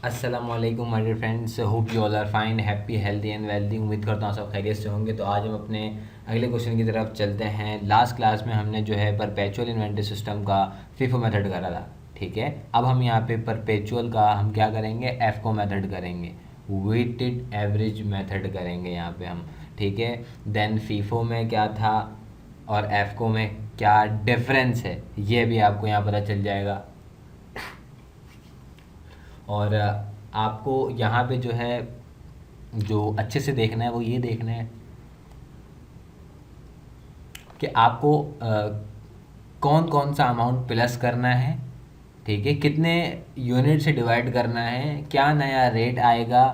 अस्सलाम वालेकुम my dear friends, hope you all are fine, happy, healthy and wealthy. उम्मीद करता हूँ सब खैरियत से होंगे। तो आज हम अपने अगले क्वेश्चन की तरफ चलते हैं। लास्ट क्लास में हमने जो है परपेचुअल इन्वेंटरी सिस्टम का फीफो मेथड करा था, ठीक है। अब हम यहाँ पे परपेचुअल का हम क्या करेंगे, एफको मेथड करेंगे, वेटेड एवरेज मेथड करेंगे यहाँ पे हम, ठीक है। देन फीफो में क्या था और एफको में क्या डिफरेंस है ये भी आपको यहाँ पता चल जाएगा। और आपको यहाँ पे जो है जो अच्छे से देखना है वो ये देखना है कि आपको कौन कौन सा अमाउंट प्लस करना है, ठीक है, कितने यूनिट से डिवाइड करना है, क्या नया रेट आएगा,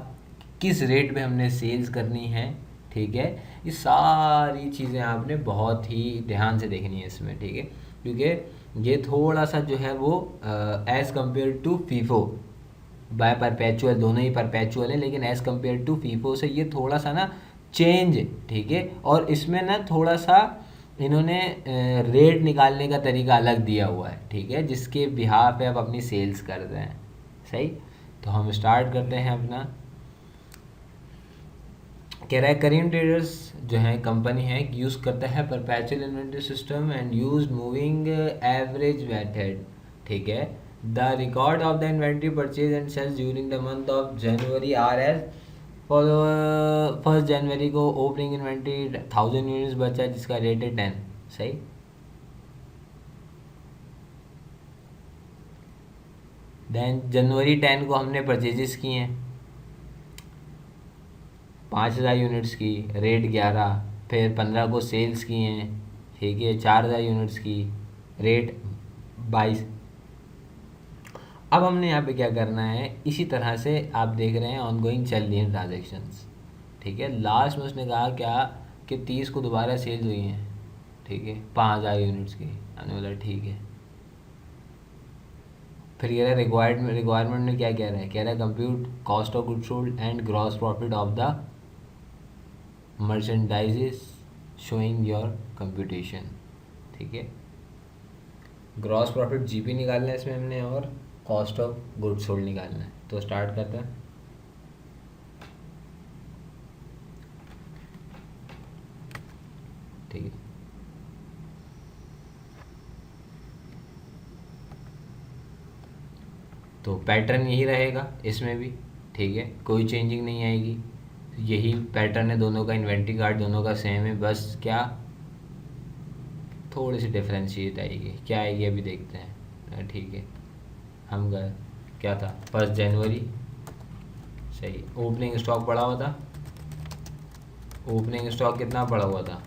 किस रेट पे हमने सेल्स करनी है, ठीक है। ये सारी चीज़ें आपने बहुत ही ध्यान से देखनी है इसमें, ठीक है, क्योंकि ये थोड़ा सा जो है वो as compare to FIFO by perpetual, दोनों ही परपेचुअल है, लेकिन एज़ कम्पेयर टू फीफो से ये थोड़ा सा ना चेंज, ठीक है। और इसमें ना थोड़ा सा इन्होंने रेट निकालने का तरीका अलग दिया हुआ है, ठीक है, जिसके बिहाफ पे आप अपनी सेल्स करते हैं। सही, तो हम स्टार्ट करते हैं अपना। कह रहा है करीम ट्रेडर्स जो है कंपनी है यूज़ करता है perpetual inventory system and use moving average method, ठीक है। The record of the inventory purchase and sales during the month of January are as for 1 जनवरी को ओपनिंग इन्वेंट्री 1000 यूनिट्स बचा जिसका रेट है 10। सही, देन जनवरी 10 को हमने परचेजेस किए हैं 5000 यूनिट्स की, रेट 11। फिर 15 को सेल्स किए हैं, ठीक है, 4000 यूनिट्स की, रेट 22। अब हमने यहाँ पे क्या करना है, इसी तरह से आप देख रहे हैं ऑनगोइंग चल रही हैं ट्रांजेक्शन्स, ठीक है। लास्ट में उसने कहा क्या कि 30 को दोबारा सेल्स हुई हैं, ठीक है, 5000 यूनिट्स की। हमने बोला ठीक है। फिर कह रहा है रिक्वायरमेंट में क्या कह रहा है, कह रहा है compute cost of good sold and gross profit of the मर्चेंडाइजेस showing your computation, ठीक है। ग्रॉस प्रॉफिट जीपी निकालना है इसमें हमने, और कॉस्ट ऑफ गुड सोल्ड निकालना है। तो स्टार्ट करते हैं। ठीक है, तो पैटर्न यही रहेगा इसमें भी, ठीक है, कोई चेंजिंग नहीं आएगी। यही पैटर्न है दोनों का, इन्वेंट्री कार्ड दोनों का सेम है, बस क्या थोड़ी सी डिफ्रेंशिएट आएगी। क्या आएगी अभी देखते हैं, ठीक है। हम गए, क्या था 1 जनवरी, सही, ओपनिंग स्टॉक पड़ा हुआ था। ओपनिंग स्टॉक कितना पड़ा हुआ था,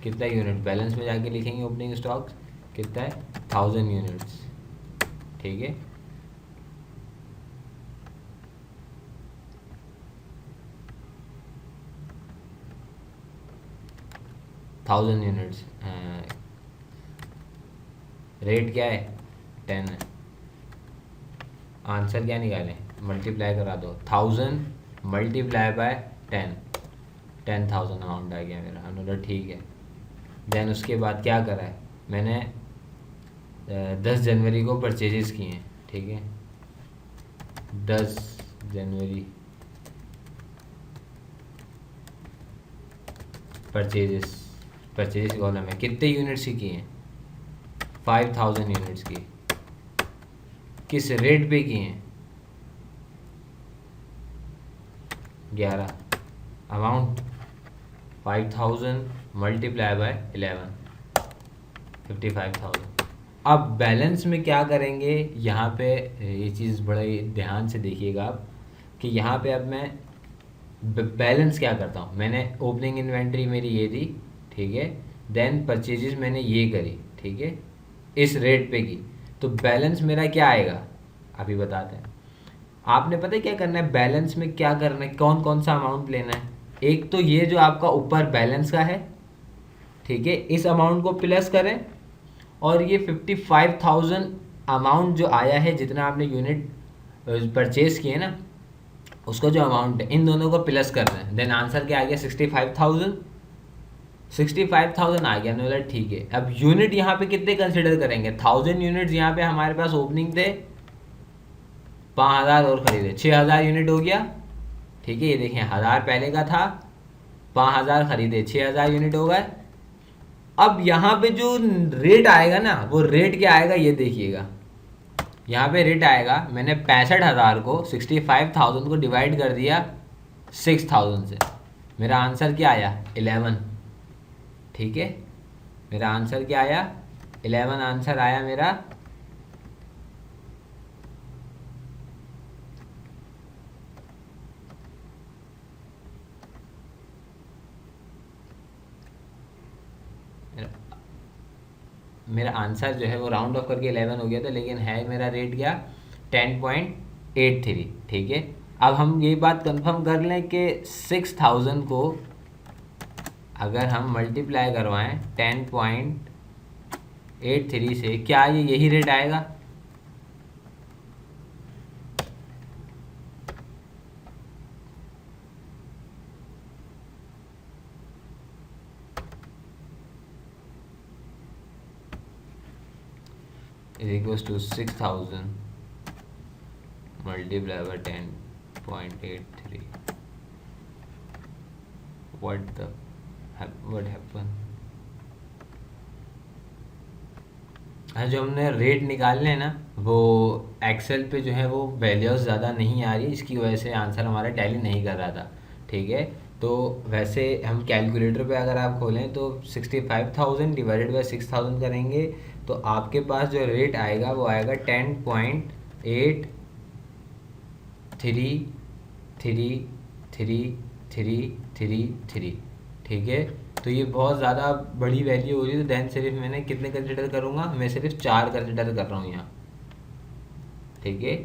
कितना यूनिट, बैलेंस में जाके लिखेंगे ओपनिंग स्टॉक कितना है, 1000 यूनिट्स, ठीक है। थाउजेंड यूनिट्स, रेट क्या है 10 है। आंसर क्या निकालें, मल्टीप्लाई करा दो, 1000 मल्टीप्लाई बाय 10, 10,000 अमाउंट आ गया मेरा। हमने बोला ठीक है। देन उसके बाद क्या करा है मैंने, 10 जनवरी को परचेजेस किए हैं, ठीक है, 10 जनवरी परचेजेस, परचेजेस कॉलम में कितने यूनिट्स की किए हैं, 5000 यूनिट्स की। किस रेट पे किए हैं, 11। Amount 5000 multiply by 11, 55,000। अब बैलेंस में क्या करेंगे, यहाँ पे ये चीज़ बड़ा ही ध्यान से देखिएगा आप कि यहाँ पे अब मैं बैलेंस क्या करता हूँ। मैंने ओपनिंग इन्वेंट्री मेरी ये थी, ठीक है, देन परचेजेस मैंने ये करी, ठीक है, इस रेट पे की, तो बैलेंस मेरा क्या आएगा अभी बताते हैं। आपने पता है क्या करना है, बैलेंस में क्या करना है, कौन कौन सा अमाउंट लेना है। एक तो ये जो आपका ऊपर बैलेंस का है, ठीक है, इस अमाउंट को प्लस करें, और ये 55,000 अमाउंट जो आया है, जितना आपने यूनिट परचेज किए ना, उसका जो अमाउंट है, इन दोनों को प्लस करना है। देन आंसर क्या आ गया, 65,000। 65,000 आ गया, बोला ठीक है। अब यूनिट यहाँ पे कितने कंसिडर करेंगे, 1000 यूनिट्स यहाँ पे हमारे पास ओपनिंग थे 5,000 और खरीदे, 6,000 यूनिट हो गया। ठीक है, ये देखें 1,000 पहले का था, 5,000 खरीदे, 6,000 यूनिट हो गए। अब यहाँ पे जो रेट आएगा ना, वो रेट क्या आएगा ये देखिएगा। यहाँ पे रेट आएगा, मैंने 65,000 को 65,000 को डिवाइड कर दिया 6,000 से, मेरा आंसर क्या आया 11। ठीक है, मेरा आंसर क्या आया 11 आंसर आया मेरा। मेरा आंसर जो है वो राउंड ऑफ करके 11 हो गया था, लेकिन है मेरा रेट क्या 10.83। ठीक है, अब हम ये बात कंफर्म कर लें कि 6,000 को अगर हम मल्टीप्लाई करवाएं 10.83 से, क्या ये यही रेट आएगा? is equals to 6,000 multiplied by 10.83. what happened? जो हमने रेट निकालने हैं ना, वो एक्सेल पे जो है वो वैल्यूज़ ज़्यादा नहीं आ रही, इसकी वजह से आंसर हमारा टैली नहीं कर रहा था। ठीक है, तो वैसे हम कैलकुलेटर पे अगर आप खोलें तो 65,000 डिवाइडेड बाई 6,000 करेंगे तो आपके पास जो रेट आएगा वो आएगा 10.83333333। ठीक है, तो ये बहुत ज़्यादा बड़ी वैल्यू हो रही है, तो देन सिर्फ मैंने कितने कंसिडर करूँगा, मैं सिर्फ 4 कंसिडर कर रहा हूँ यहाँ। ठीक है,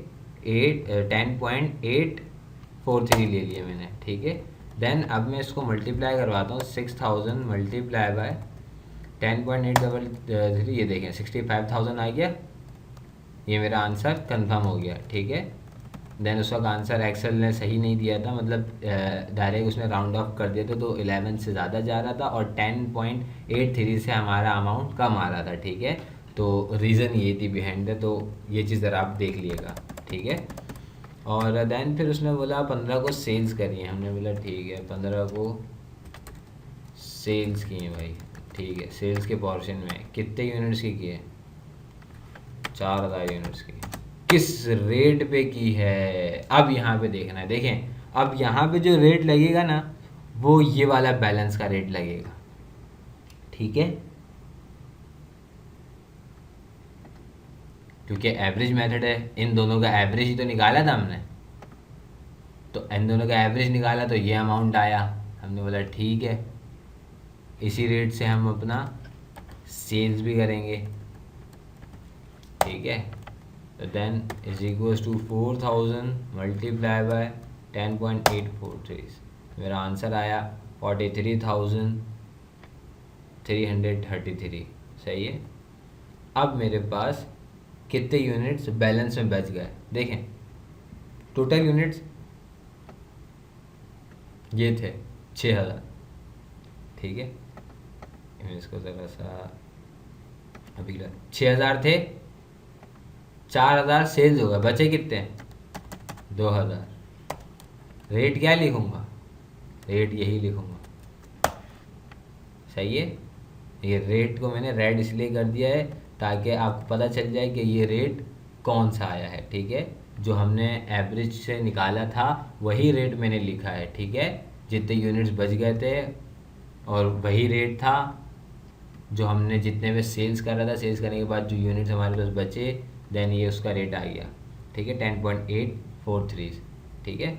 10.843 ले लिया मैंने। ठीक है, देन अब मैं इसको मल्टीप्लाई करवाता हूँ 6,000 मल्टीप्लाई बाय 10.833। ये देखें 65,000 आ गया, ये मेरा आंसर कंफर्म हो गया। ठीक है, देन उस वक्त आंसर एक्सेल ने सही नहीं दिया था, मतलब डायरेक्ट उसने राउंड ऑफ कर दिया था, तो 11 से ज़्यादा जा रहा था और 10.83 से हमारा अमाउंट कम आ रहा था। ठीक है, तो रीज़न ये थी बिहाइंड द, तो ये चीज़ ज़रा आप देख लिएगा। ठीक है, और देन फिर उसने बोला 15 को सेल्स करिए, हमने बोला ठीक है 15 को सेल्स किए भाई। ठीक है, सेल्स के पोर्शन में कितने यूनिट्स की किए, 4,000 यूनिट्स की। किस रेट पे की है, अब यहाँ पे देखना है। देखें अब यहाँ पे जो रेट लगेगा ना, वो ये वाला बैलेंस का रेट लगेगा। ठीक है, क्योंकि एवरेज मेथड है, इन दोनों का एवरेज ही तो निकाला था हमने, तो इन दोनों का एवरेज निकाला तो ये अमाउंट आया। हमने बोला ठीक है, इसी रेट से हम अपना सेल्स भी करेंगे। ठीक है, तो then is equals to 4,000 multiply by 10.843। मेरा आंसर आया 43,333। सही है, अब मेरे पास कितने यूनिट्स बैलेंस में बच गए, देखें टोटल यूनिट्स ये थे 6,000। ठीक है, इसको ज़रा सा अभी 6,000 थे, 4,000 सेल्स होगा, बचे कितने 2,000। रेट क्या लिखूँगा, रेट यही लिखूँगा। सही है, ये रेट को मैंने रेड इसलिए कर दिया है ताकि आपको पता चल जाए कि ये रेट कौन सा आया है। ठीक है, जो हमने एवरेज से निकाला था वही रेट मैंने लिखा है। ठीक है, जितने यूनिट्स बच गए थे और वही रेट था जो हमने जितने में सेल्स करा था, सेल्स करने के बाद जो यूनिट्स हमारे पास बचे, देन ये उसका रेट आ गया। ठीक है, 10.843। ठीक है,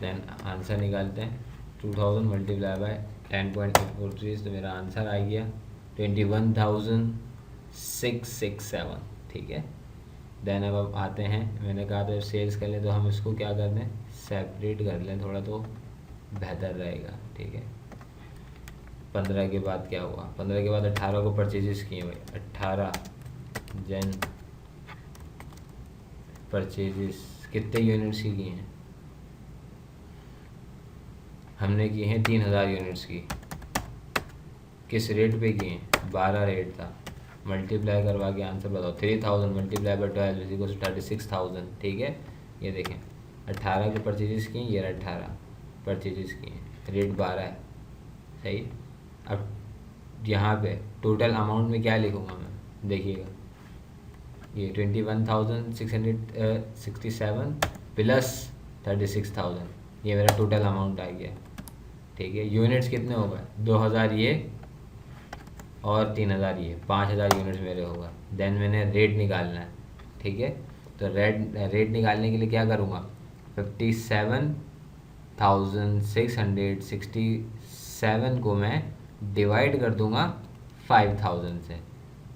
देन आंसर निकालते हैं 2,000 मल्टीप्लाई बाय 10.843, तो मेरा आंसर आ गया 21,667। ठीक है, देन अब आते हैं, मैंने कहा था सेल्स कर लें तो हम इसको क्या कर दें, सेपरेट कर लें थोड़ा तो बेहतर रहेगा। ठीक है, 15 के बाद क्या हुआ, 15 के बाद 18 को परचेजेस किए भाई, 18 जन परचेजेस कितने यूनिट्स की किए हैं, हमने किए हैं 3,000 यूनिट्स की। किस रेट पे किए हैं, 12 रेट था, मल्टीप्लाई करवा के आंसर बताओ। 3,000 multiply by 12 is equal to 36,000। ठीक है, ये देखें 18 के परचेजेस किए, ये 18 परचेजेस किए, रेट 12 है, सही। अब यहाँ पे टोटल अमाउंट में क्या लिखूँगा मैं, देखिएगा ये 21,667 प्लस 36,000, ये मेरा टोटल अमाउंट आ गया, ठीक है। यूनिट्स कितने हो गए, 2,000 ये और 3,000 ये, 5,000 यूनिट्स मेरे होगा। देन मैंने रेट निकालना है, ठीक है। तो रेट निकालने के लिए क्या करूँगा, 57,667 को मैं डिवाइड कर दूँगा 5,000 से,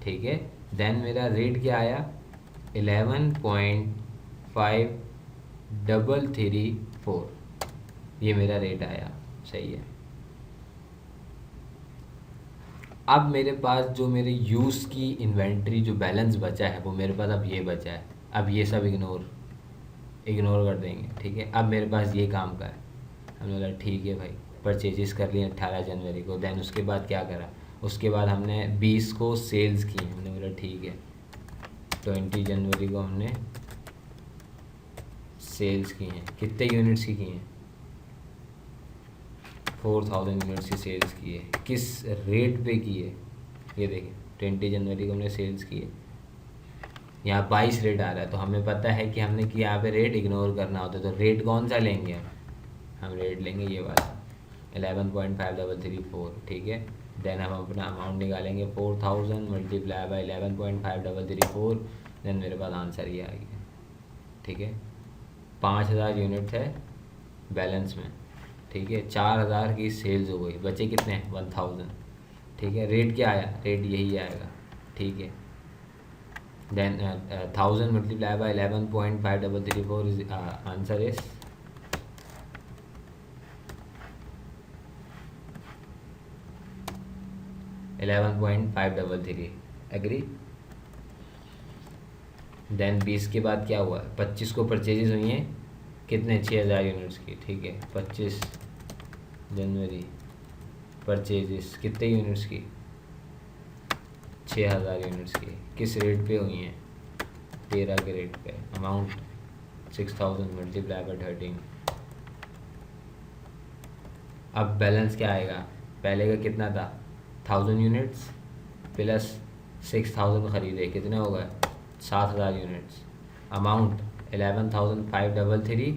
ठीक है। देन मेरा रेट क्या आया, 11.5334, ये मेरा रेट आया, सही है। अब मेरे पास जो मेरे यूज़ की इन्वेंट्री जो बैलेंस बचा है वो मेरे पास अब ये बचा है। अब ये सब इग्नोर कर देंगे, ठीक है। अब मेरे पास ये काम का है, हमने बोला ठीक है भाई, परचेजेस कर लिए 18 जनवरी को। देन उसके बाद क्या करा, उसके बाद हमने 20 को सेल्स की, हमने बोला ठीक है 20 जनवरी को हमने सेल्स की हैं, कितने यूनिट्स की हैं, 4,000 यूनिट्स की सेल्स की है। किस रेट पे की है, ये देखिए 20 जनवरी को हमने सेल्स की है, यहाँ 22 रेट आ रहा है। तो हमें पता है कि हमने कि यहाँ पे रेट इग्नोर करना होता है, तो रेट कौन सा लेंगे हम रेट लेंगे ये वाला 11.5334, ठीक है। देन हम अपना अमाउंट निकालेंगे 4,000 मल्टीप्लाई बाई 11.5334, देन मेरे पास आंसर ये आ गया, ठीक है। 5,000 यूनिट है बैलेंस में, ठीक है। 4,000 की सेल्स हो गई, बचे कितने 1,000, ठीक है। रेट क्या आया, रेट यही आएगा, ठीक है। Then 1000 multiply by 11.5334 is answer is 11.533, agree. Then 20 के बाद क्या हुआ, 25 को परचेजेस हुई हैं कितने, 6,000 यूनिट्स की, ठीक है। 25 जनवरी परचेजेस कितने यूनिट्स की, 6,000 यूनिट्स की। किस रेट पे हुई हैं, 13 के रेट पे। Amount 6,000 multiply by 13। अब बैलेंस क्या आएगा, पहले का कितना था 1,000 यूनिट्स प्लस 6,000 ख़रीदे, कितने हो गए 7,000 यूनिट्स। अमाउंट 11,533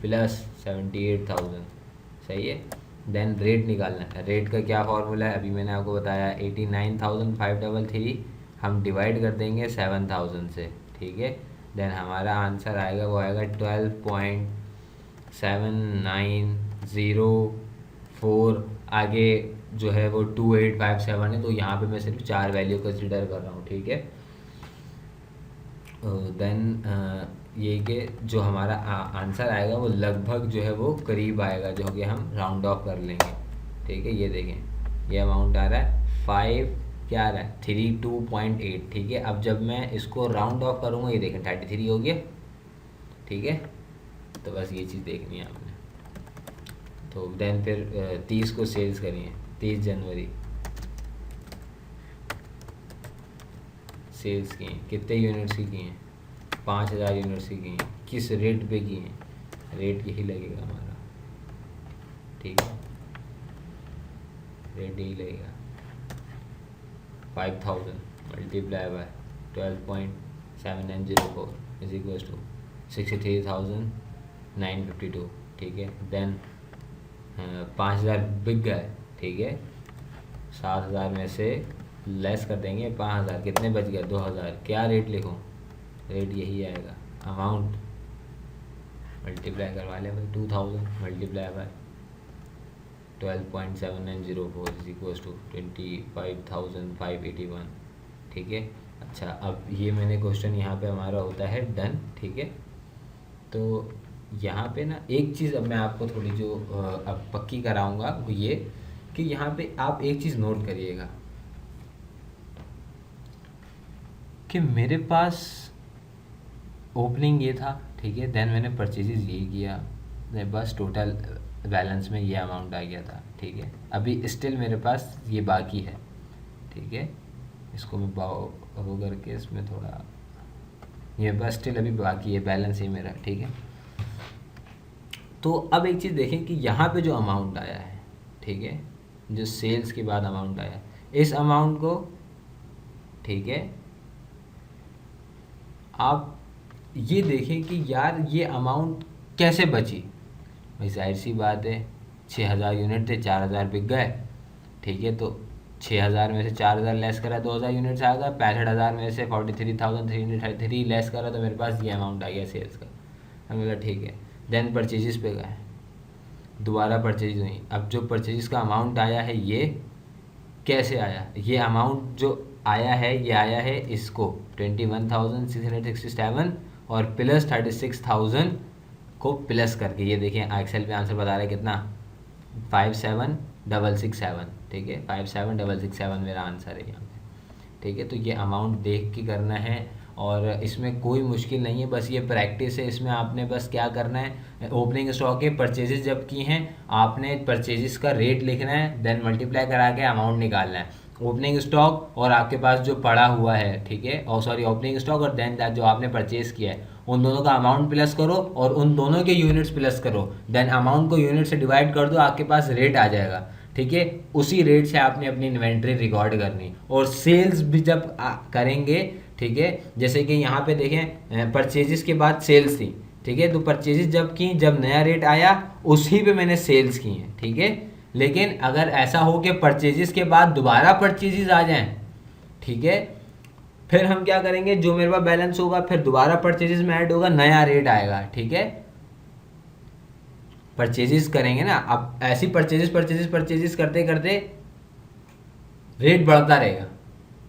प्लस 78,000, सही है। देन रेट निकालना है, रेट का क्या फॉर्मूला है, अभी मैंने आपको बताया 89,533 हम डिवाइड कर देंगे 7,000 से, ठीक है। देन हमारा आंसर आएगा, वो आएगा 12.7904। आगे जो है वो 2857 है, तो यहाँ पे मैं सिर्फ 4 वैल्यू कंसिडर कर रहा हूँ, ठीक है। देन ये कि जो हमारा आंसर आएगा वो लगभग जो है वो करीब आएगा, जो कि हम राउंड ऑफ कर लेंगे, ठीक है। ये देखें ये अमाउंट आ रहा है 5 क्या आ रहा है 32.8, ठीक है। अब जब मैं इसको राउंड ऑफ करूँगा, ये देखें 33 हो गया, ठीक है। तो बस ये चीज़ देखनी है आपने। तो देन फिर 30 को सेल्स करिए, 30 जनवरी सेल्स की हैं, कितने यूनिट्स की हैं, 5,000 यूनिट्स की हैं। किस रेट पे की हैं, रेट यही लगेगा हमारा, ठीक है। रेट यही लगेगा 5,000 multiply by 12.7904 is equal to 63,952, ठीक है। देन 5,000 बिक गए, ठीक है। 7,000 में से लेस कर देंगे 5,000, कितने बच गए 2,000। क्या रेट लिखूँ, रेट यही आएगा। अमाउंट मल्टीप्लाई करवा लें भाई 2,000 multiply by 12.7904 is equal to 25,581, ठीक है। अच्छा, अब ये मैंने क्वेश्चन यहाँ पे हमारा होता है डन, ठीक है। तो यहाँ पे ना एक चीज़ अब मैं आपको थोड़ी जो अब पक्की कराऊंगा वो ये कि यहाँ पे आप एक चीज़ नोट करिएगा कि मेरे पास ओपनिंग ये था, ठीक है। देन मैंने परचेजेस यही किया, बस टोटल बैलेंस में ये अमाउंट आ गया था, ठीक है। अभी स्टिल मेरे पास ये बाकी है, ठीक है। इसको मैं वो करके इसमें थोड़ा ये बस स्टिल अभी बाकी है, बैलेंस ही मेरा, ठीक है। तो अब एक चीज़ देखें कि यहाँ पे जो अमाउंट आया है, ठीक है, जो सेल्स के बाद अमाउंट आया, इस अमाउंट को, ठीक है, आप ये देखें कि यार ये अमाउंट कैसे बची। भाई जाहिर सी बात है, 6,000 यूनिट थे, 4,000 बिक गए, ठीक है, तो 6,000 में से 4,000 लेस करा 2,000 यूनिट्स आ गया, 65,000 में से 43,333 लेस करा तो मेरे पास ये अमाउंट आ गया सेल्स का। हमने बोला ठीक है। देन परचेजेस पे गए, दोबारा परचेज हुई। अब जो परचेजेस का अमाउंट आया है ये कैसे आया, ये अमाउंट जो आया है ये आया है इसको 21,667 और प्लस 36,000 को प्लस करके, ये देखिए एक्सेल पे आंसर बता रहा है कितना, 57,667, ठीक है, 57,667 मेरा आंसर है यहाँ पे, ठीक है। तो ये अमाउंट देख के करना है और इसमें कोई मुश्किल नहीं है, बस ये प्रैक्टिस है। इसमें आपने बस क्या करना है, ओपनिंग स्टॉक के परचेजेस जब की हैं आपने परचेजेस का रेट लिखना है, देन मल्टीप्लाई करा के अमाउंट निकालना है। ओपनिंग स्टॉक और आपके पास जो पड़ा हुआ है, ठीक है, और सॉरी ओपनिंग स्टॉक और देन जो आपने परचेज किया है उन दोनों का अमाउंट प्लस करो और उन दोनों के यूनिट्स प्लस करो, देन अमाउंट को यूनिट से डिवाइड कर दो, आपके पास रेट आ जाएगा, ठीक है। उसी रेट से आपने अपनी इन्वेंट्री रिकॉर्ड करनी और सेल्स भी जब करेंगे, ठीक है, जैसे कि यहाँ पे देखें परचेजेस के बाद सेल्स थी, ठीक है, तो परचेजेस जब की, जब नया रेट आया उसी पे मैंने सेल्स की हैं, ठीक है। लेकिन अगर ऐसा हो कि परचेजेस के बाद दोबारा परचेजेस आ जाएं, ठीक है, फिर हम क्या करेंगे, जो मेरे पास बैलेंस होगा फिर दोबारा परचेजेस में ऐड होगा, नया रेट आएगा, ठीक है। परचेजेस करेंगे ना, अब ऐसी परचेजेस परचेजेस परचेजेस करते करते रेट बढ़ता रहेगा,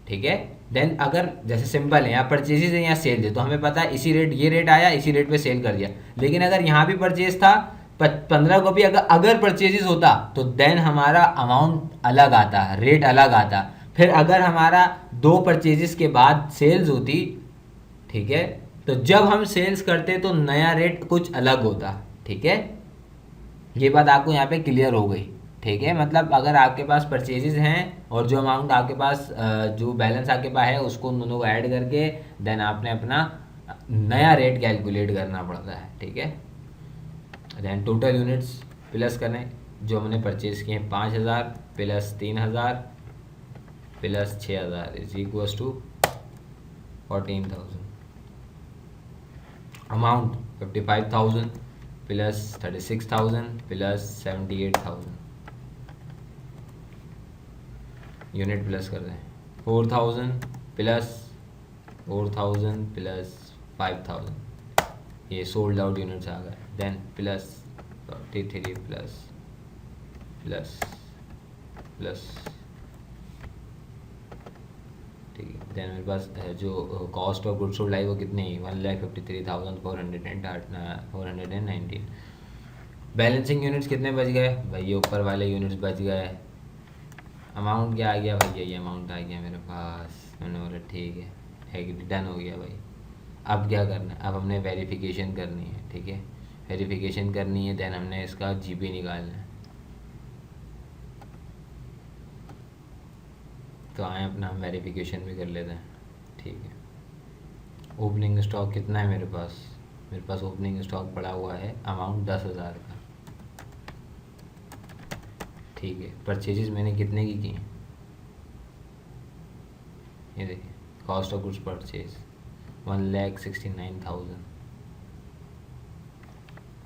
ठीक है। देन अगर जैसे सिंपल है, यहाँ परचेजेस है यहाँ सेल है, तो हमें पता है इसी रेट, ये रेट आया इसी रेट पे सेल कर दिया। लेकिन अगर यहाँ भी परचेज था 15 को भी अगर परचेजेस होता तो देन हमारा अमाउंट अलग आता, रेट अलग आता। फिर अगर हमारा 2 परचेजेस के बाद सेल्स होती, ठीक है, तो जब हम सेल्स करते तो नया रेट कुछ अलग होता, ठीक है। ये बात आपको यहाँ पे क्लियर हो गई, ठीक है। मतलब अगर आपके पास परचेजेस हैं और जो अमाउंट आपके पास जो बैलेंस आपके पास है उसको उन दोनों को ऐड करके देन आपने अपना नया रेट कैलकुलेट करना पड़ता है, ठीक है। देन टोटल यूनिट्स प्लस करें, जो हमने परचेज किए हैं 5,000 plus 3,000 plus 6,000 is equals to 14,000। Amount 55,000 plus 36,000 plus 78,000, unit plus कर दें 4,000 प्लस 4,000 प्लस 5,000, ये सोल्ड आउट यूनिट्स आ गए। Then plus 43 plus plus plus, ठीक है। देन मेरे पास जो कॉस्ट ऑफ गुड्स सोल्ड आई वो कितनी है, 1,53,419। बैलेंसिंग यूनिट्स कितने बच गए भाई, ये ऊपर वाले यूनिट्स बच गए। अमाउंट क्या आ गया भैया, ये अमाउंट आ गया मेरे पास। मैंने बोला ठीक है, डन हो गया भाई। अब क्या करना है, अब हमने वेरिफिकेशन करनी है, ठीक है, वेरिफिकेशन करनी है। देन हमने इसका जीपी निकालना है। तो आए अपना हम वेरिफिकेशन भी कर लेते हैं, ठीक है। ओपनिंग स्टॉक कितना है मेरे पास ओपनिंग स्टॉक पड़ा हुआ है अमाउंट 10,000 का, ठीक है। परचेजेस मैंने कितने की हैं, ये देखिए, cost of goods purchase 1,69,000,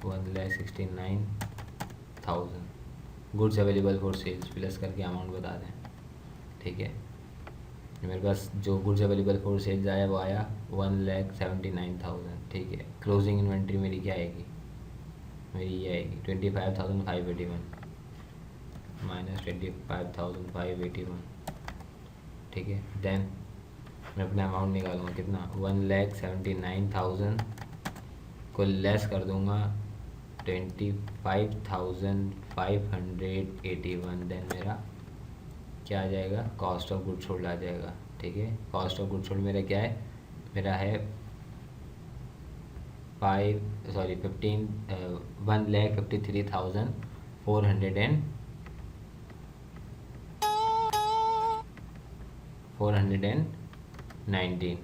1,69,000 goods available for sales plus करके अमाउंट बता दें, ठीक है। मेरे पास जो गुड्स अवेलेबल फॉर सेल्स आया वो आया 1,79,000, ठीक है। क्लोजिंग इन्वेंट्री मेरी क्या आएगी, मेरी ये आएगी 25,581 माइनस 25,581, ठीक है। देन मैं अपना अमाउंट निकालूंगा कितना, 1,79,000 को लेस कर दूंगा 25,581, देन मेरा क्या आ जाएगा, कॉस्ट ऑफ गुड्स सोल्ड आ जाएगा, ठीक है। कॉस्ट ऑफ गुड्स सोल्ड मेरा क्या है, मेरा है 1,53,419।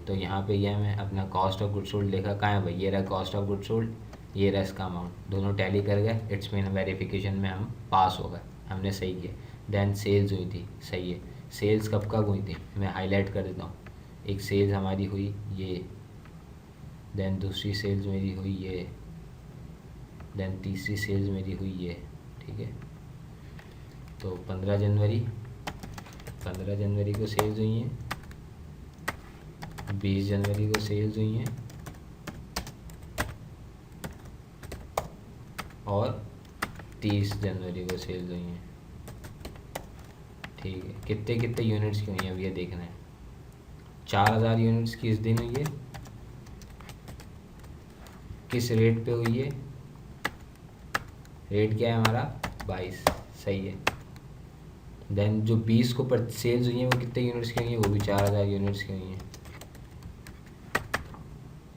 तो यहाँ पे यह मैं अपना कॉस्ट ऑफ गुड्स सोल्ड लिखा, कहाँ है भाई, ये रहा कॉस्ट ऑफ गुड्स सोल्ड, ये रहा इसका अमाउंट, दोनों टैली कर गए, इट्स मीन वेरिफिकेशन में हम पास हो गए, हमने सही किया। देन सेल्स हुई थी, सही है। सेल्स कब कब हुई थी मैं हाईलाइट कर देता हूँ। एक सेल्स हमारी हुई ये, देन दूसरी सेल्स मेरी हुई ये, देन तीसरी सेल्स मेरी हुई ये, ठीक है। तो 15 जनवरी को सेल्स हुई हैं, 20 जनवरी को सेल्स हुई हैं, और 30 जनवरी को सेल्स हुई हैं, ठीक है। कितने कितने यूनिट्स की हुई हैं अब ये देखना है। 4000 यूनिट्स की इस दिन हुई है, किस रेट पे हुई है, रेट क्या है हमारा 22, सही है। देन जो 20 को पर सेल्स हुई हैं वो कितने यूनिट्स की हुई हैं, वो भी 4000 यूनिट्स की हुई हैं।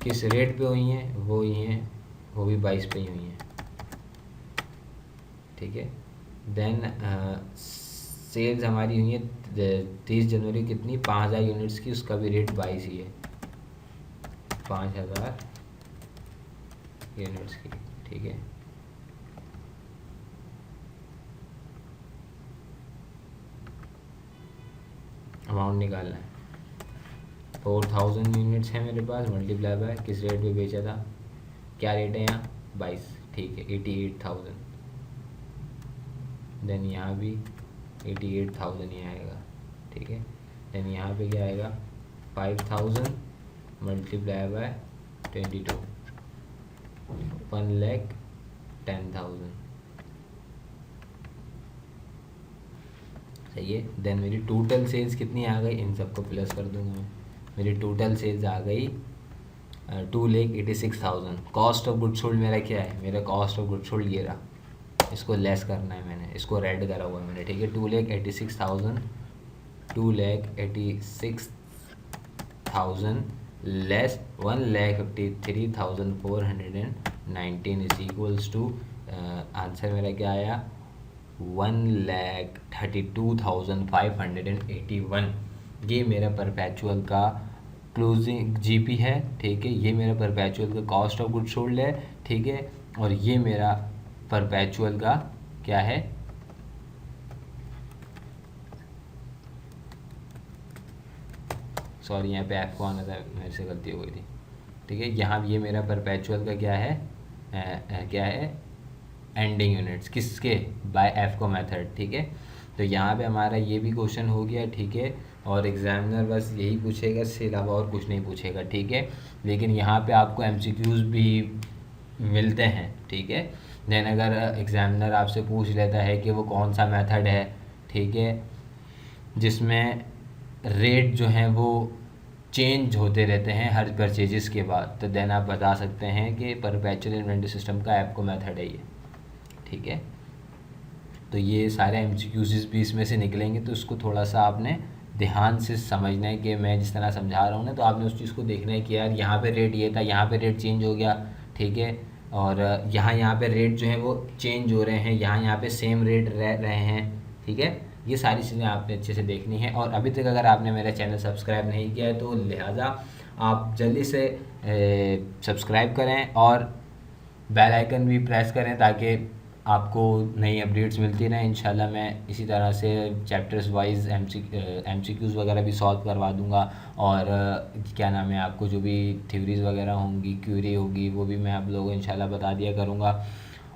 किस रेट पे हुई हैं, वो हुई हैं, वो भी 22 पे ही हुई हैं, ठीक है। देन सेल्स हमारी हुई है 30 जनवरी कितनी, 5000 यूनिट्स की, उसका भी रेट 22 ही है, 5000 यूनिट्स की, ठीक है। अमाउंट निकालना है, 4000 यूनिट्स है मेरे पास, मल्टीप्लाई बाय किस रेट पे बेचा था, क्या रेट है यहाँ 22, ठीक है, 88,000। देन यहाँ भी 88,000 ही आएगा, ठीक है। देन यहाँ पे क्या आएगा 5000 मल्टीप्लाई बाय 22, 1,10,000, सही है। देन मेरी टोटल सेल्स कितनी आ गई, इन सबको प्लस कर दूंगा मैं, मेरी टोटल सेल्स आ गई 2,86,000। कॉस्ट ऑफ गुड सोल्ड मेरा क्या है, मेरा कॉस्ट ऑफ गुड सोल्ड ये रहा, इसको लेस करना है मैंने, इसको रेड करा हुआ है मैंने, ठीक है। 2,86,000, 2,86,000 less 1,53,419 is equals to, answer मेरा क्या आया 1,32,581। ये मेरा परपेचुअल का क्लोजिंग जीपी है, ठीक है। ये मेरा परपेचुअल का कॉस्ट ऑफ गुड सोल्ड है, ठीक है। और ये मेरा परपेचुअल का क्या है, सॉरी यहाँ पे एफ को आना था, मेरे से गलती हो गई थी, ठीक है। यहाँ ये मेरा परपेचुअल का क्या है, क्या है एंडिंग यूनिट्स, किसके बाय एफ को मेथड, ठीक है। तो यहाँ पे हमारा ये भी क्वेश्चन हो गया, ठीक है। और एग्जामिनर बस यही पूछेगा, इससे अलावा और कुछ नहीं पूछेगा, ठीक है। लेकिन यहाँ पे आपको एमसीक्यूज़ भी मिलते हैं, ठीक है। देन अगर एग्जामिनर आपसे पूछ लेता है कि वो कौन सा मेथड है, ठीक है, जिसमें रेट जो हैं वो चेंज होते रहते हैं हर परचेजेस के बाद, तो देन आप बता सकते हैं कि परपेचुअल इन्वेंटरी सिस्टम का एप्को मेथड है ये, ठीक है। तो ये सारे एमसीक्यूज़ भी इसमें से निकलेंगे, तो इसको थोड़ा सा आपने ध्यान से समझना है कि मैं जिस तरह समझा रहा हूँ ना, तो आपने उस चीज़ को देखना है कि यार यहाँ पे रेट ये था, यहाँ पे रेट चेंज हो गया, ठीक है। और यहाँ पे रेट जो है वो चेंज हो रहे हैं, यहाँ पे सेम रेट रह रहे हैं, ठीक है। ये सारी चीज़ें आपने अच्छे से देखनी है। और अभी तक अगर आपने मेरा चैनल सब्सक्राइब नहीं किया है तो लिहाजा आप जल्दी से सब्सक्राइब करें और बेल आइकन भी प्रेस करें, ताकि आपको नई अपडेट्स मिलती रहें। इंशाल्लाह मैं इसी तरह से चैप्टर्स वाइज एमसीक्यूज़ वगैरह भी सॉल्व करवा दूंगा। और क्या नाम है, आपको जो भी थ्योरीज़ वगैरह होंगी, क्यूरी होगी, वो भी मैं आप लोगों को इंशाल्लाह बता दिया करूँगा।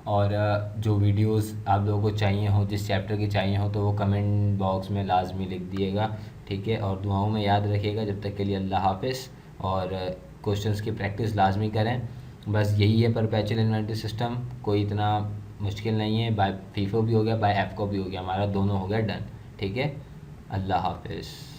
और जो वीडियोस आप लोगों को चाहिए हो, जिस चैप्टर की चाहिए हो, तो वो कमेंट बॉक्स में लाजमी लिख दिएगा, ठीक है। और दुआओं में याद रखिएगा। जब तक के लिए अल्लाह हाफ़िज़। और क्वेश्चंस की प्रैक्टिस लाजमी करें। बस यही है परपेचुअल इन्वेंटरी सिस्टम, कोई इतना मुश्किल नहीं है। बाय फीफो भी हो गया, बाय एफको भी हो गया, हमारा दोनों हो गया डन, ठीक है। अल्लाह हाफ़िज़।